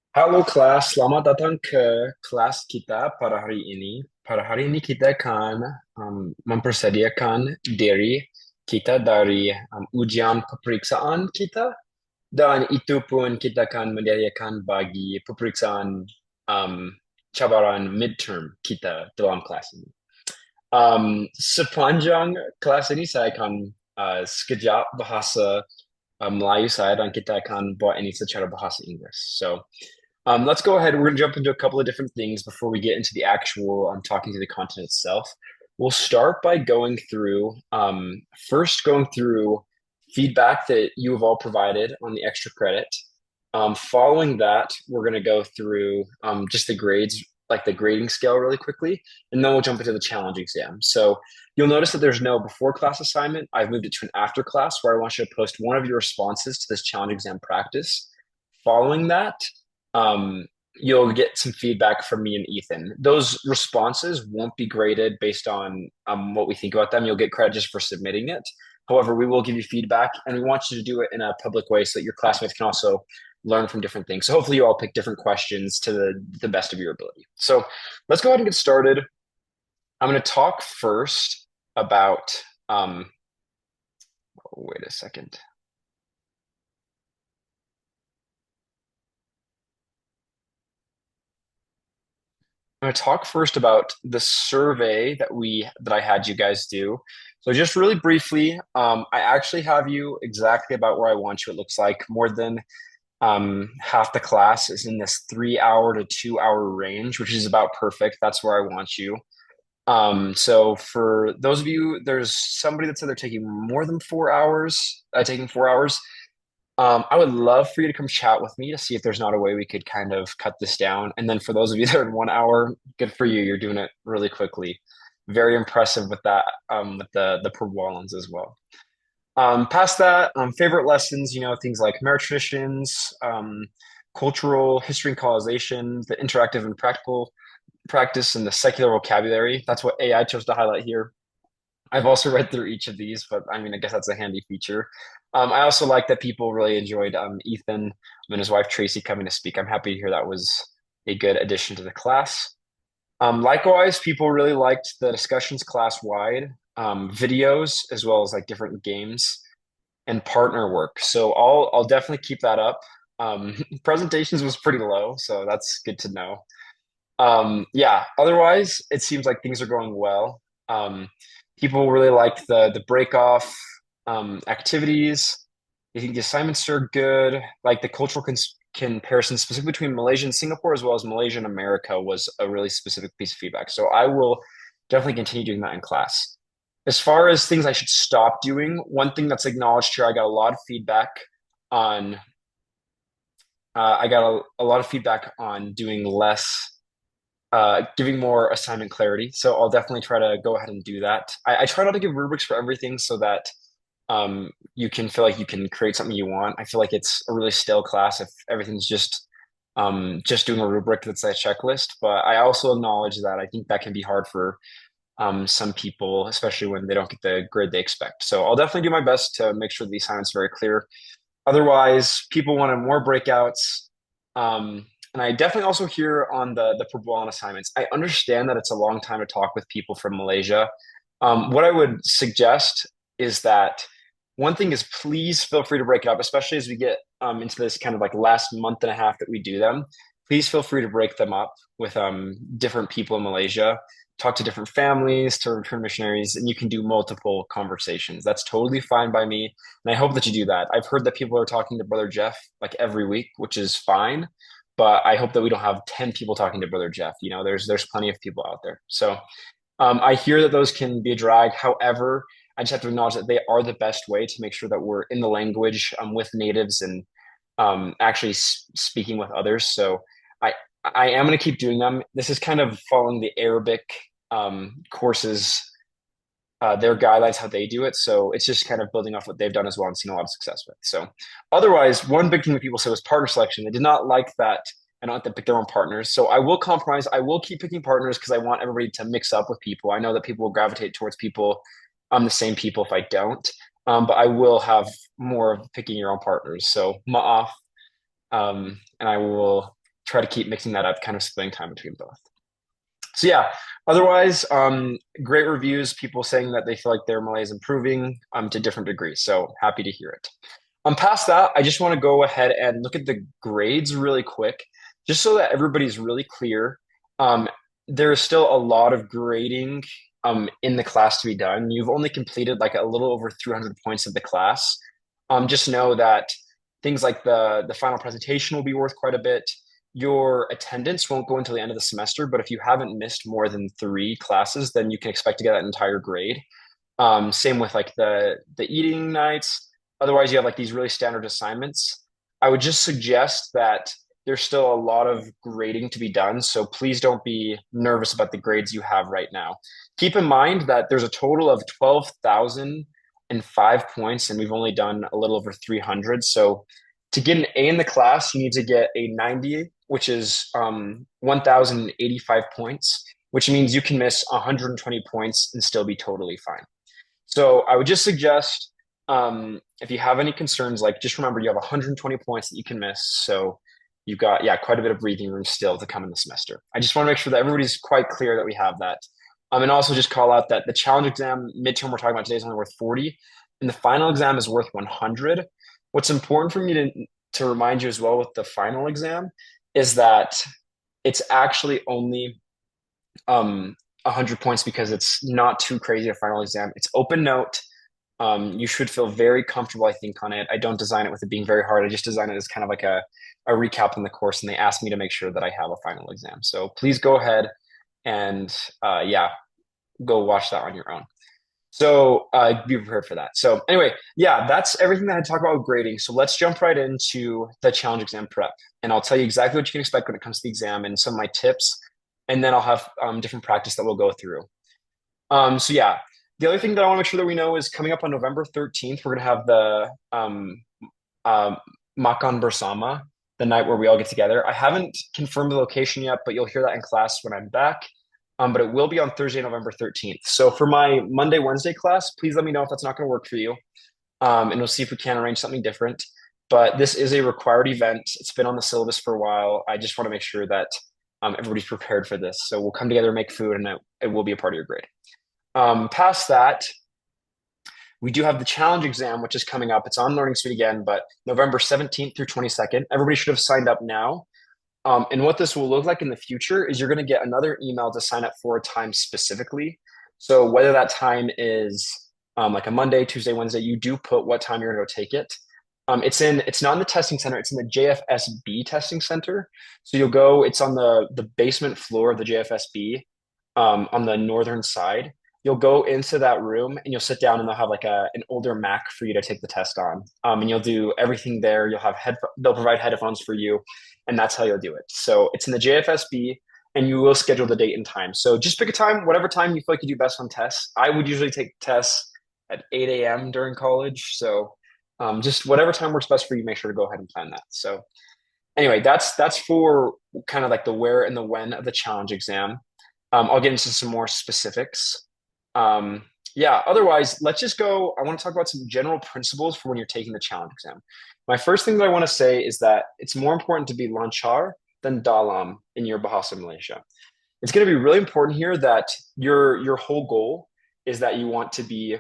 Halo kelas, selamat datang ke kelas kita pada hari ini. Pada hari ini kita akan mempersediakan diri kita dari ujian peperiksaan kita, dan itu pun kita akan menyediakan bagi peperiksaan um, cabaran midterm kita dalam kelas ini. Sepanjang kelas ini saya akan sekejap bahasa Melayu saya dan kita akan buat ini secara bahasa Inggris. So, let's go ahead. We're going to jump into a couple of different things before we get into the actual talking to the content itself. We'll start by going through first going through feedback that you have all provided on the extra credit. Following that, we're going to go through just the grades, like the grading scale, really quickly, and then we'll jump into the challenge exam. So you'll notice that there's no before class assignment. I've moved it to an after class where I want you to post one of your responses to this challenge exam practice. Following that, um, you'll get some feedback from me and Ethan. Those responses won't be graded based on what we think about them. You'll get credit just for submitting it. However, we will give you feedback, and we want you to do it in a public way so that your classmates can also learn from different things. So hopefully, you all pick different questions to the best of your ability. So let's go ahead and get started. I'm going to talk first about. Wait a second. I'm going to talk first about the survey that I had you guys do. So just really briefly, I actually have you exactly about where I want you. It looks like more than half the class is in this 3 hour to 2 hour range, which is about perfect. That's where I want you. So for those of you, there's somebody that said they're taking more than 4 hours, taking 4 hours. I would love for you to come chat with me to see if there's not a way we could kind of cut this down. And then for those of you that are in 1 hour, good for you. You're doing it really quickly. Very impressive with that, with the Perwallens as well. Past that, favorite lessons, things like merit traditions, cultural history and colonization, the interactive and practical practice, and the secular vocabulary. That's what AI chose to highlight here. I've also read through each of these, but I mean, I guess that's a handy feature. I also like that people really enjoyed Ethan and his wife Tracy coming to speak. I'm happy to hear that was a good addition to the class. Likewise, people really liked the discussions class wide, videos, as well as like different games and partner work. So I'll definitely keep that up. Presentations was pretty low, so that's good to know. Yeah, otherwise, it seems like things are going well. People really like the break off activities. I think the assignments are good. Like the cultural comparison, specifically between Malaysia and Singapore, as well as Malaysia and America, was a really specific piece of feedback. So I will definitely continue doing that in class. As far as things I should stop doing, one thing that's acknowledged here, I got a lot of feedback on. I got a lot of feedback on doing less, giving more assignment clarity. So I'll definitely try to go ahead and do that. I try not to give rubrics for everything so that you can feel like you can create something you want. I feel like it's a really stale class if everything's just doing a rubric that's a checklist. But I also acknowledge that I think that can be hard for some people, especially when they don't get the grade they expect. So I'll definitely do my best to make sure the assignment's very clear. Otherwise, people wanted more breakouts. And I definitely also hear on the Perbuan assignments. I understand that it's a long time to talk with people from Malaysia. What I would suggest is that one thing is please feel free to break it up, especially as we get into this kind of like last month and a half that we do them. Please feel free to break them up with different people in Malaysia. Talk to different families, to return missionaries, and you can do multiple conversations. That's totally fine by me. And I hope that you do that. I've heard that people are talking to Brother Jeff like every week, which is fine. But I hope that we don't have 10 people talking to Brother Jeff. There's plenty of people out there. So I hear that those can be a drag. However, I just have to acknowledge that they are the best way to make sure that we're in the language with natives and actually speaking with others. So I I am going to keep doing them. This is kind of following the Arabic courses, their guidelines, how they do it. So it's just kind of building off what they've done as well and seen a lot of success with. So otherwise, one big thing that people say was partner selection. They did not like that I don't have to pick their own partners. So I will compromise. I will keep picking partners because I want everybody to mix up with people. I know that people will gravitate towards people. I'm the same people if I don't. But I will have more of picking your own partners. So ma'af. And I will try to keep mixing that up, kind of splitting time between both. So yeah, otherwise, great reviews, people saying that they feel like their Malay is improving to different degrees. So happy to hear it. Past that, I just want to go ahead and look at the grades really quick, just so that everybody's really clear. Um, there is still a lot of grading in the class to be done. You've only completed like a little over 300 points of the class. Just know that things like the final presentation will be worth quite a bit. Your attendance won't go until the end of the semester, but if you haven't missed more than 3 classes, then you can expect to get that entire grade. Same with like the eating nights. Otherwise, you have like these really standard assignments. I would just suggest that there's still a lot of grading to be done, so please don't be nervous about the grades you have right now. Keep in mind that there's a total of 12,005 points, and we've only done a little over 300. So to get an A in the class, you need to get a 90, which is 1,085 points, which means you can miss 120 points and still be totally fine. So I would just suggest if you have any concerns, like just remember you have 120 points that you can miss. So you've got, yeah, quite a bit of breathing room still to come in the semester. I just want to make sure that everybody's quite clear that we have that. And also just call out that the challenge exam midterm we're talking about today is only worth 40, and the final exam is worth 100. What's important for me to remind you as well with the final exam is that it's actually only 100 points because it's not too crazy a final exam. It's open note. You should feel very comfortable, I think, on it. I don't design it with it being very hard. I just design it as kind of like a recap on the course, and they asked me to make sure that I have a final exam. So please go ahead and yeah, go watch that on your own. So be prepared for that. So anyway, yeah, that's everything that I had to talk about with grading. So let's jump right into the challenge exam prep. And I'll tell you exactly what you can expect when it comes to the exam and some of my tips. And then I'll have different practice that we'll go through. So yeah, the other thing that I want to make sure that we know is coming up on November 13th, we're going to have the Makan Bersama, the night where we all get together. I haven't confirmed the location yet, but you'll hear that in class when I'm back. But it will be on Thursday, November 13th. So for my Monday, Wednesday class, please let me know if that's not going to work for you. And we'll see if we can arrange something different. But this is a required event. It's been on the syllabus for a while. I just want to make sure that everybody's prepared for this. So we'll come together, make food, and it will be a part of your grade. Past that, we do have the challenge exam, which is coming up. It's on Learning Suite again, but November 17th through 22nd. Everybody should have signed up now. And what this will look like in the future is you're going to get another email to sign up for a time specifically. So whether that time is like a Monday, Tuesday, Wednesday, you do put what time you're going to go take it. It's not in the testing center, it's in the JFSB testing center. So you'll go, it's on the basement floor of the JFSB on the northern side. You'll go into that room and you'll sit down and they'll have like an older Mac for you to take the test on. And you'll do everything there. You'll have they'll provide headphones for you, and that's how you'll do it. So it's in the JFSB, and you will schedule the date and time. So just pick a time, whatever time you feel like you do best on tests. I would usually take tests at 8 a.m. during college. So just whatever time works best for you, make sure to go ahead and plan that. So anyway, that's for kind of like the where and the when of the challenge exam. I'll get into some more specifics. Yeah, otherwise, let's just go. I want to talk about some general principles for when you're taking the challenge exam. My first thing that I want to say is that it's more important to be lancar than dalam in your Bahasa Malaysia. It's going to be really important here that your whole goal is that you want to be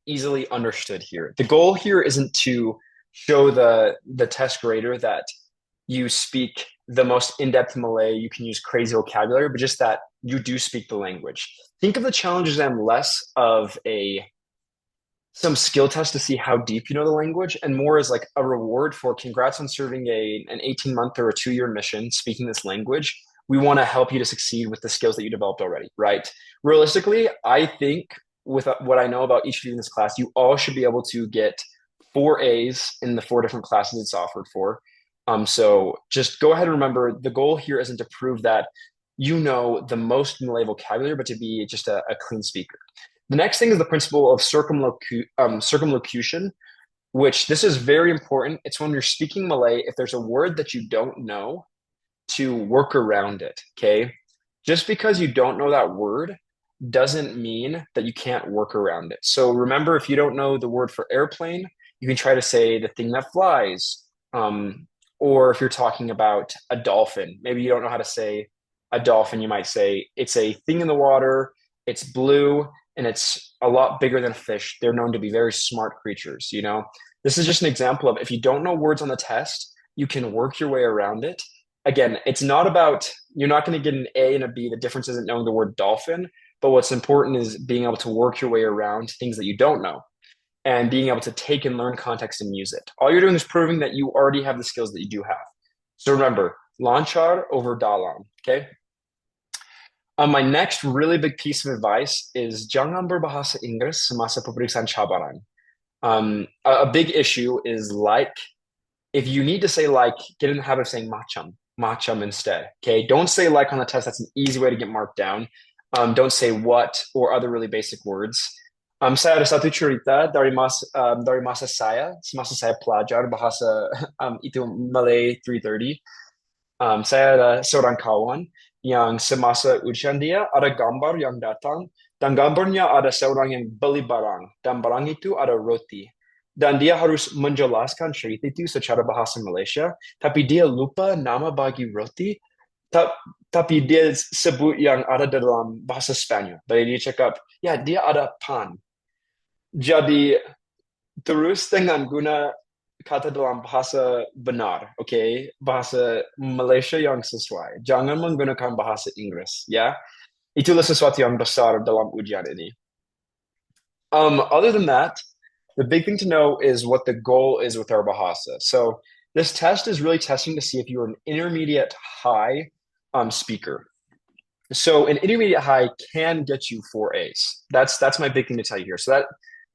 easily understood here. The goal here isn't to show the test grader that you speak the most in-depth Malay, you can use crazy vocabulary, but just that you do speak the language. Think of the challenge exam less of some skill test to see how deep you know the language, and more as like a reward for congrats on serving an 18-month or a 2-year mission speaking this language. We want to help you to succeed with the skills that you developed already, right? Realistically, I think with what I know about each of you in this class, you all should be able to get 4 A's in the 4 different classes it's offered for. So just go ahead and remember the goal here isn't to prove that you know the most Malay vocabulary, but to be just a clean speaker. The next thing is the principle of circumlocution, which this is very important. It's when you're speaking Malay, if there's a word that you don't know, to work around it, okay? Just because you don't know that word doesn't mean that you can't work around it. So remember, if you don't know the word for airplane, you can try to say the thing that flies, Or if you're talking about a dolphin, maybe you don't know how to say a dolphin, you might say it's a thing in the water, it's blue, and it's a lot bigger than a fish. They're known to be very smart creatures, you know? This is just an example of if you don't know words on the test, you can work your way around it. Again, it's not about, you're not going to get an A and a B. The difference isn't knowing the word dolphin, but what's important is being able to work your way around things that you don't know and being able to take and learn context and use it. All you're doing is proving that you already have the skills that you do have. So remember, lanchar over dalam, okay? My next really big piece of advice is jangan berbahasa Inggris semasa pemeriksaan cabaran. A big issue is like, if you need to say like, get in the habit of saying macam instead, okay? Don't say like on the test. That's an easy way to get marked down. Don't say what or other really basic words. Saya ada satu cerita dari masa saya, semasa saya pelajar bahasa itu Malay 330. Saya ada seorang kawan yang semasa ujian dia ada gambar yang datang dan gambarnya ada seorang yang beli barang dan barang itu ada roti. Dan dia harus menjelaskan cerita itu secara bahasa Malaysia, tapi dia lupa nama bagi roti, ta- tapi dia sebut yang ada dalam bahasa Spanyol. Jadi dia cakap, ya dia ada pan. Jadi terus dengan guna kata dalam bahasa benar, oke? Okay? Bahasa Malaysia yang sesuai. Jangan menggunakan bahasa Inggris, ya. Itulah sesuatu yang besar dalam ujian ini. Other than that, the big thing to know is what the goal is with our Bahasa. So this test is really testing to see if you're an intermediate high speaker. So an intermediate high can get you 4 A's. That's my big thing to tell you here. So that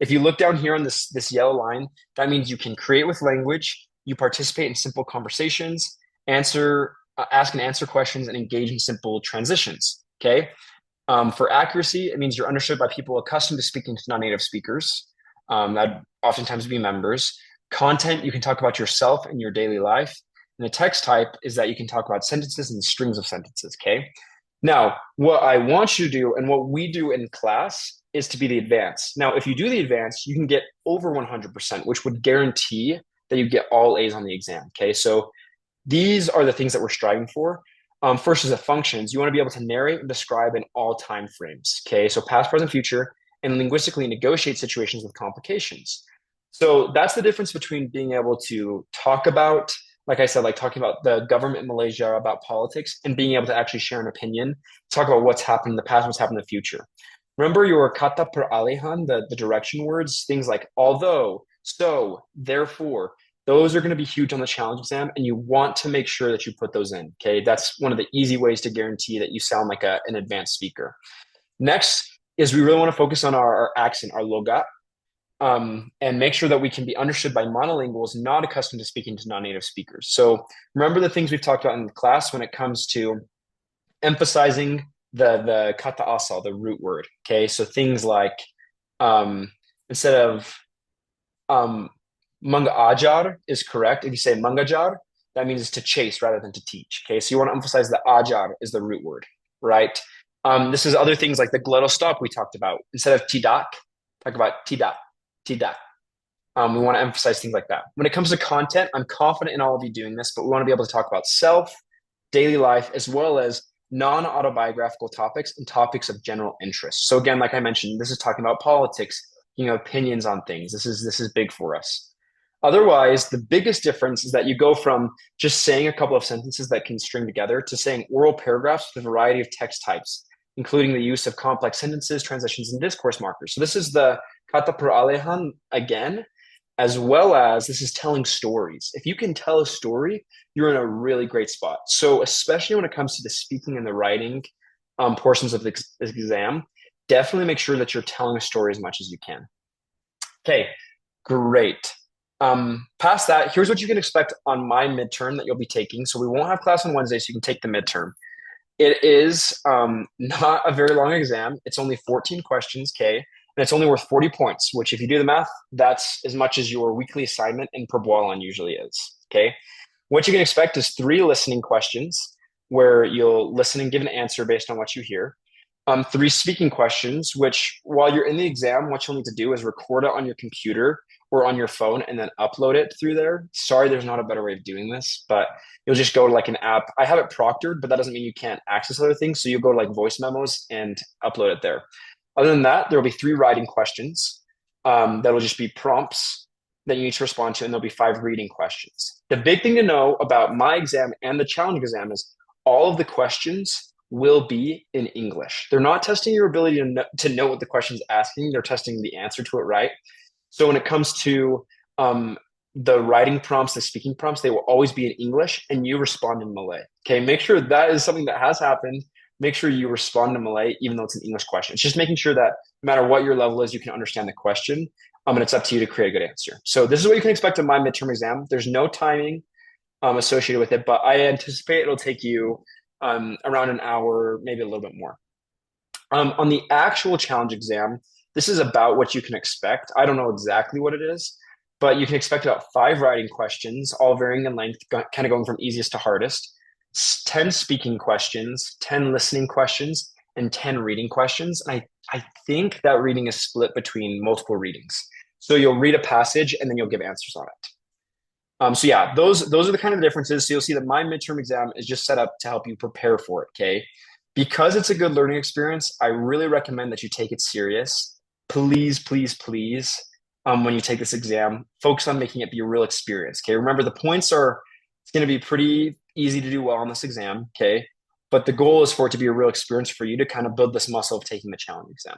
if you look down here on this yellow line, that means you can create with language, you participate in simple conversations, ask and answer questions, and engage in simple transitions. Okay. For accuracy, it means you're understood by people accustomed to speaking to non-native speakers. That oftentimes be members. Content, you can talk about yourself and your daily life. And the text type is that you can talk about sentences and strings of sentences. Okay. Now, what I want you to do and what we do in class is to be the advanced. Now, if you do the advanced, you can get over 100%, which would guarantee that you get all A's on the exam. Okay. So these are the things that we're striving for. First is the functions. You want to be able to narrate and describe in all time frames. Okay. So past, present, future, and linguistically negotiate situations with complications. So that's the difference between being able to talk about, like I said, like talking about the government in Malaysia, about politics, and being able to actually share an opinion, talk about what's happened in the past, what's happened in the future. Remember your kata peralihan, the direction words, things like although, so, therefore, those are going to be huge on the challenge exam, and you want to make sure that you put those in. Okay. That's one of the easy ways to guarantee that you sound like an advanced speaker. Next is we really want to focus on our accent, our logat, and make sure that we can be understood by monolinguals not accustomed to speaking to non-native speakers. So remember the things we've talked about in the class when it comes to emphasizing the kata asal, the root word. Okay, so things like instead of ajar is correct. If you say mangajar, that means to chase rather than to teach. Okay, so you want to emphasize the ajar is the root word, right? This is other things like the glottal stop we talked about. Instead of tidak, talk about tidak, tidak. We want to emphasize things like that. When it comes to content, I'm confident in all of you doing this, but we want to be able to talk about self, daily life, as well as non-autobiographical topics and topics of general interest. So again, like I mentioned, this is talking about politics, opinions on things. This is big for us. Otherwise, the biggest difference is that you go from just saying a couple of sentences that can string together to saying oral paragraphs with a variety of text types, including the use of complex sentences, transitions, and discourse markers. So this is the kata peralihan again, as well as this is telling stories. If you can tell a story, you're in a really great spot. So especially when it comes to the speaking and the writing portions of the exam, definitely make sure that you're telling a story as much as you can. Okay, great. Past that, here's what you can expect on my midterm that you'll be taking. So we won't have class on Wednesday, so you can take the midterm. It is not a very long exam. It's only 14 questions, okay? And it's only worth 40 points, which if you do the math, that's as much as your weekly assignment in Perbualan usually is, okay? What you can expect is 3 listening questions where you'll listen and give an answer based on what you hear. 3 speaking questions, which while you're in the exam, what you'll need to do is record it on your computer or on your phone and then upload it through there. Sorry, there's not a better way of doing this, but you'll just go to like an app. I have it proctored, but that doesn't mean you can't access other things. So you go to like voice memos and upload it there. Other than that, there will be three writing questions. That'll just be prompts that you need to respond to, and there'll be five reading questions. The big thing to know about my exam and the challenge exam is all of the questions will be in English. They're not testing your ability to know what the question's asking. They're testing the answer to it, right? So when it comes to the writing prompts, the speaking prompts, they will always be in English and you respond in Malay. Okay, make sure that is something that has happened. Make sure you respond in Malay, even though it's an English question. It's just making sure that no matter what your level is, you can understand the question. And it's up to you to create a good answer. So this is what you can expect in my midterm exam. There's no timing associated with it, but I anticipate it'll take you around an hour, maybe a little bit more. On the actual challenge exam, this is about what you can expect. I don't know exactly what it is, but you can expect about five writing questions, all varying in length, kind of going from easiest to hardest, 10 speaking questions, 10 listening questions, and 10 reading questions. And I think that reading is split between multiple readings. So you'll read a passage and then you'll give answers on it. So yeah, those are the kind of differences. So you'll see that my midterm exam is just set up to help you prepare for it, okay? Because it's a good learning experience, I really recommend that you take it serious. Please, please, please, when you take this exam, focus on making it be a real experience, okay? Remember, the points are, it's going to be pretty easy to do well on this exam, okay? But the goal is for it to be a real experience for you to kind of build this muscle of taking the challenge exam.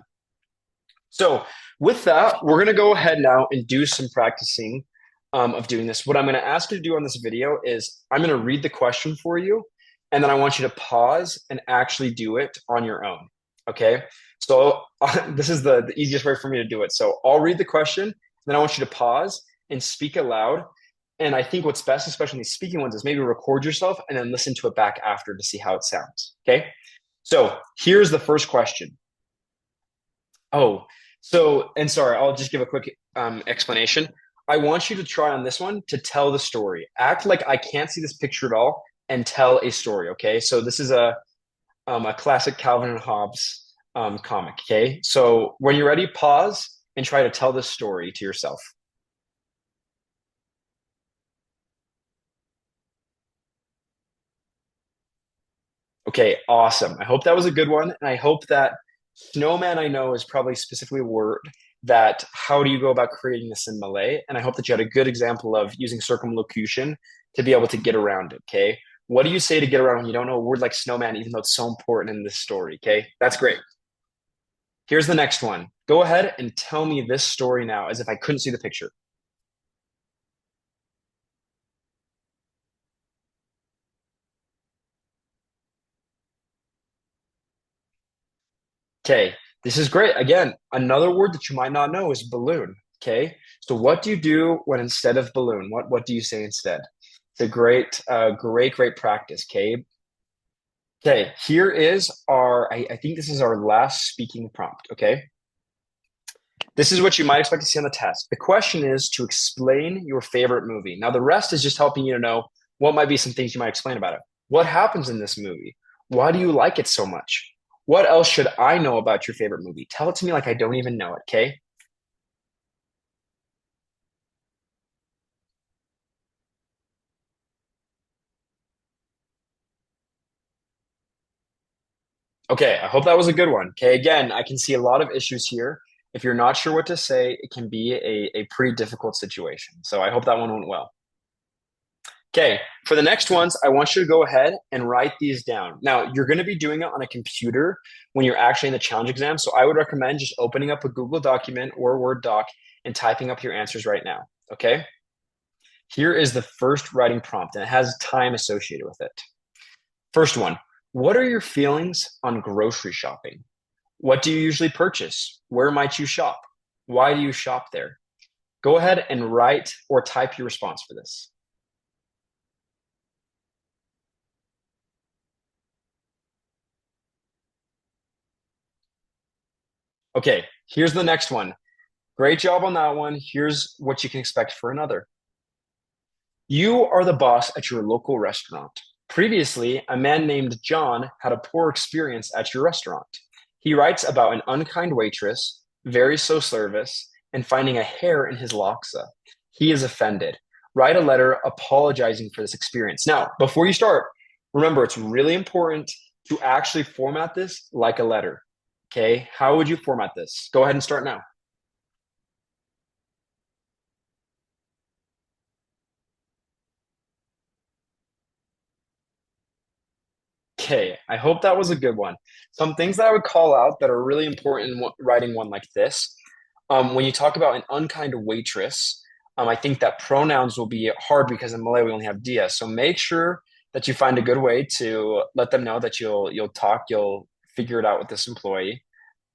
So with that, we're going to go ahead now and do some practicing of doing this. What I'm going to ask you to do on this video is I'm going to read the question for you, and then I want you to pause and actually do it on your own, okay? So this is the easiest way for me to do it. So I'll read the question, then I want you to pause and speak aloud. And I think what's best, especially in these speaking ones, is maybe record yourself and then listen to it back after to see how it sounds, okay? So here's the first question. Oh, so, and sorry, I'll just give a quick explanation. I want you to try on this one to tell the story. Act like I can't see this picture at all and tell a story, okay? So this is a classic Calvin and Hobbes comic, okay? So when you're ready, pause and try to tell this story to yourself. Okay, awesome. I hope that was a good one. And I hope that snowman, I know, is probably specifically a word that how do you go about creating this in Malay? And I hope that you had a good example of using circumlocution to be able to get around it, okay? What do you say to get around when you don't know a word like snowman, even though it's so important in this story, okay? That's great. Here's the next one. Go ahead and tell me this story now as if I couldn't see the picture. Okay, this is great. Again, another word that you might not know is balloon. Okay, so what do you do when instead of balloon? What do you say instead? It's a great practice. Okay, okay. Here is our. I think this is our last speaking prompt. Okay, this is what you might expect to see on the test. The question is to explain your favorite movie. Now, the rest is just helping you to know what might be some things you might explain about it. What happens in this movie? Why do you like it so much? What else should I know about your favorite movie? Tell it to me like I don't even know it, okay? Okay, I hope that was a good one. Okay, again, I can see a lot of issues here. If you're not sure what to say, it can be a pretty difficult situation. So I hope that one went well. Okay, for the next ones, I want you to go ahead and write these down. Now, you're going to be doing it on a computer when you're actually in the challenge exam. So I would recommend just opening up a Google document or a Word doc and typing up your answers right now. Okay, here is the first writing prompt, and it has time associated with it. First one, what are your feelings on grocery shopping? What do you usually purchase? Where might you shop? Why do you shop there? Go ahead and write or type your response for this. Okay, here's the next one. Great job on that one. Here's what you can expect for another. You are the boss at your local restaurant. Previously, a man named John had a poor experience at your restaurant. He writes about an unkind waitress, very slow service, and finding a hair in his laksa. He is offended. Write a letter apologizing for this experience. Now, before you start, remember it's really important to actually format this like a letter. Okay, how would you format this? Go ahead and start now. Okay, I hope that was a good one. Some things that I would call out that are really important in writing one like this. When you talk about an unkind waitress, I think that pronouns will be hard because in Malay we only have dia. So make sure that you find a good way to let them know that you'll figure it out with this employee.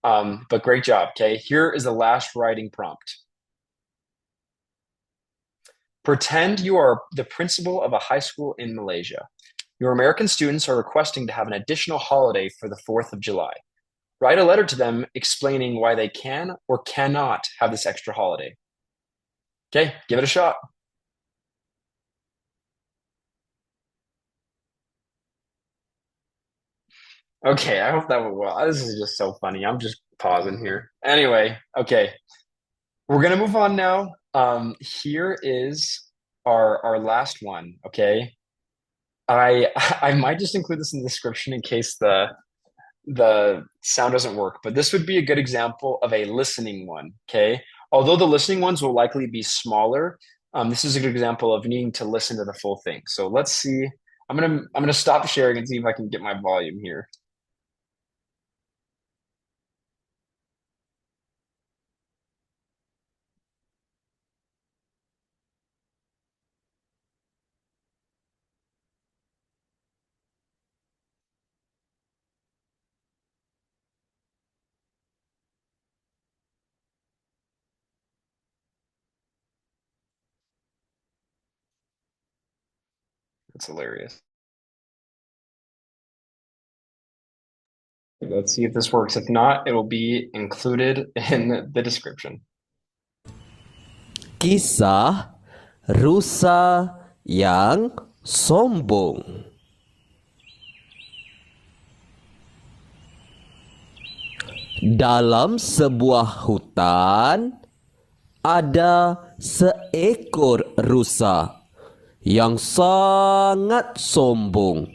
But great job. Okay, here is the last writing prompt. Pretend you are the principal of a high school in Malaysia. Your American students are requesting to have an additional holiday for the 4th of July. Write a letter to them explaining why they can or cannot have this extra holiday. Okay, give it a shot. Okay, I hope that went well. This is just so funny. I'm just pausing here. Anyway, okay, we're gonna move on now. Here is our last one. Okay, I I might just include this in the description in case the sound doesn't work, but this would be a good example of a listening one. Okay, although the listening ones will likely be smaller, this is a good example of needing to listen to the full thing. So let's see. I'm gonna stop sharing and see if I can get my volume here. That's hilarious. Let's see if this works. If not, it will be included in the description. Kisah rusa yang sombong. Dalam sebuah hutan ada seekor rusa yang sangat sombong.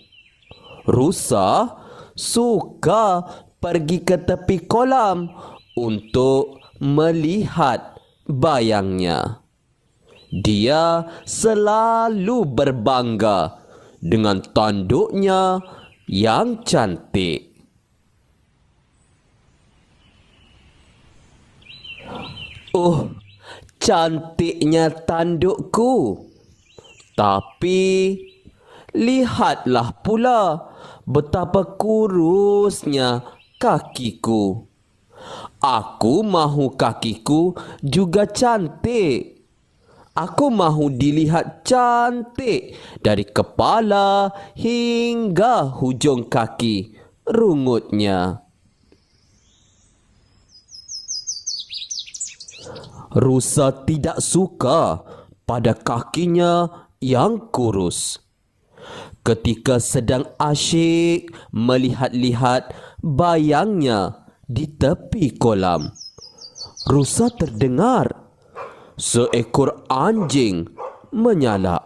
Rusa suka pergi ke tepi kolam untuk melihat bayangnya. Dia selalu berbangga dengan tanduknya yang cantik. Oh, cantiknya tandukku. Tapi lihatlah pula betapa kurusnya kakiku. Aku mahu kakiku juga cantik. Aku mahu dilihat cantik dari kepala hingga hujung kaki, rungutnya. Rusa tidak suka pada kakinya yang kurus. Ketika sedang asyik melihat-lihat bayangnya di tepi kolam, rusa terdengar seekor anjing menyalak.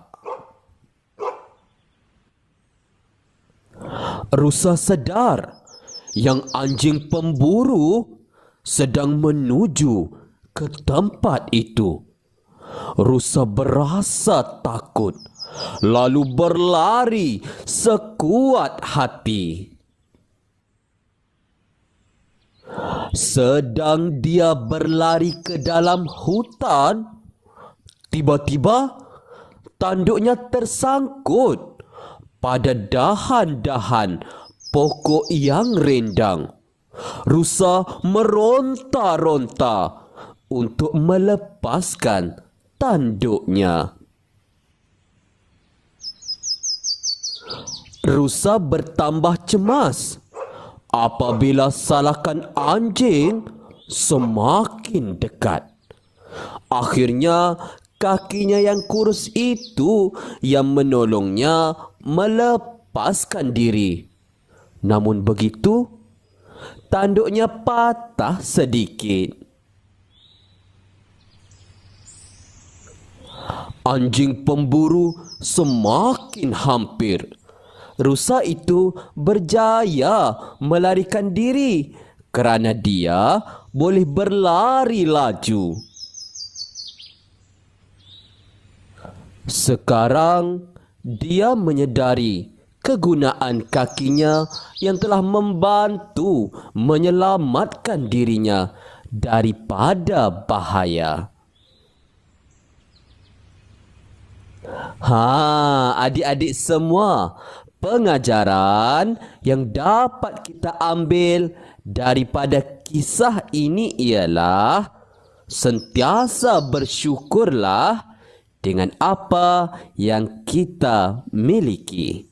Rusa sedar yang anjing pemburu sedang menuju ke tempat itu. Rusa berasa takut, lalu berlari sekuat hati. Sedang dia berlari ke dalam hutan, tiba-tiba tanduknya tersangkut pada dahan-dahan pokok yang rindang. Rusa meronta-ronta untuk melepaskan tanduknya. Rusa bertambah cemas apabila salakan anjing semakin dekat. Akhirnya kakinya yang kurus itu yang menolongnya melepaskan diri. Namun begitu, tanduknya patah sedikit. Anjing pemburu semakin hampir. Rusa itu berjaya melarikan diri kerana dia boleh berlari laju. Sekarang dia menyedari kegunaan kakinya yang telah membantu menyelamatkan dirinya daripada bahaya. Adik-adik semua, pengajaran yang dapat kita ambil daripada kisah ini ialah sentiasa bersyukurlah dengan apa yang kita miliki.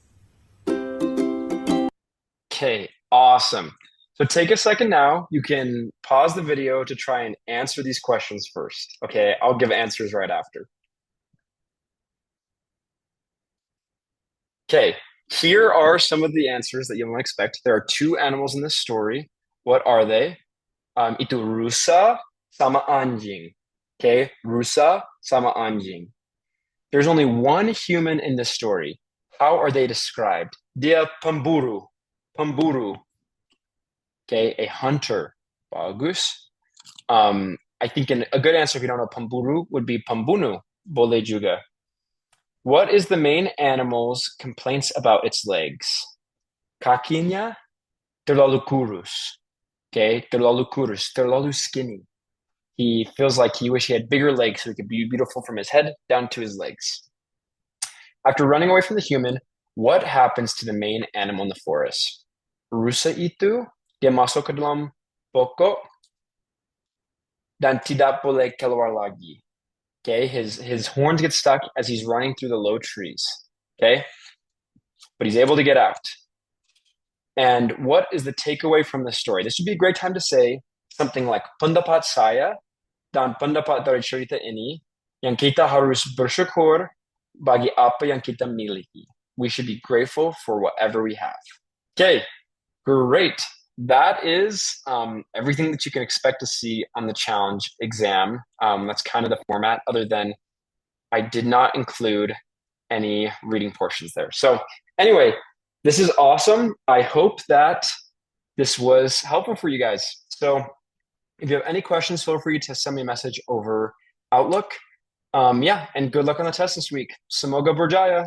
Okay, awesome. So take a second now. You can pause the video to try and answer these questions first. Okay, I'll give answers right after. Okay, here are some of the answers that you might expect. There are two animals in this story. What are they? Itu rusa sama anjing. Okay, rusa sama anjing. There's only one human in this story. How are they described? Dia pemburu. Pemburu. Okay, a hunter. Bagus. I think a good answer if you don't know pemburu would be pembunu. Boleh juga. What is the main animal's complaints about its legs? Kakinya terlalu kurus. Okay, terlalu kurus, terlalu skinny. He feels like he wish he had bigger legs so he could be beautiful from his head down to his legs. After running away from the human, what happens to the main animal in the forest? Rusa itu dia masuk ke dalam pokok dan tidak boleh keluar lagi. Okay, his horns get stuck as he's running through the low trees. Okay, but he's able to get out. And what is the takeaway from the story? This would be a great time to say something like pendapat saya dan pendapat dari cerita ini yang kita harus bersyukur bagi apa yang kita miliki. We should be grateful for whatever we have. Okay, great. That is everything that you can expect to see on the challenge exam. That's kind of the format, other than I did not include any reading portions there. So anyway, this is awesome. I hope that this was helpful for you guys. So if you have any questions, feel free to send me a message over Outlook. And good luck on the test this week. Semoga berjaya.